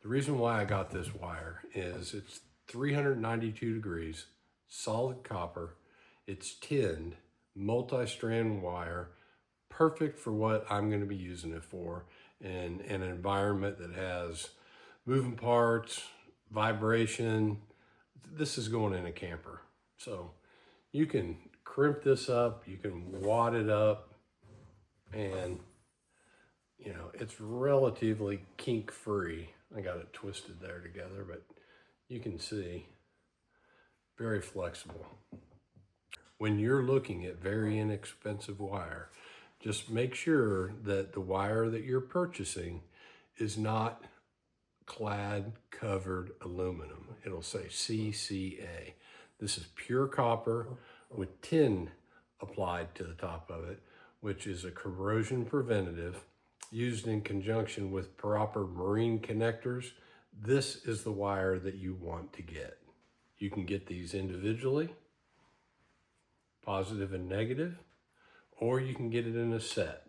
The reason why I got this wire is it's 392 degrees, solid copper, it's tinned, multi-strand wire, perfect for what I'm going to be using it for in an environment that has moving parts, vibration. This is going in a camper. So you can crimp this up, you can wad it up, and you know, it's relatively kink free. I got it twisted there together, but you can see, very flexible. When you're looking at very inexpensive wire, just make sure that the wire that you're purchasing is not clad covered aluminum. It'll say CCA. This is pure copper with tin applied to the top of it, which is a corrosion preventative used in conjunction with proper marine connectors. This is the wire that you want to get. You can get these individually, positive and negative, or you can get it in a set.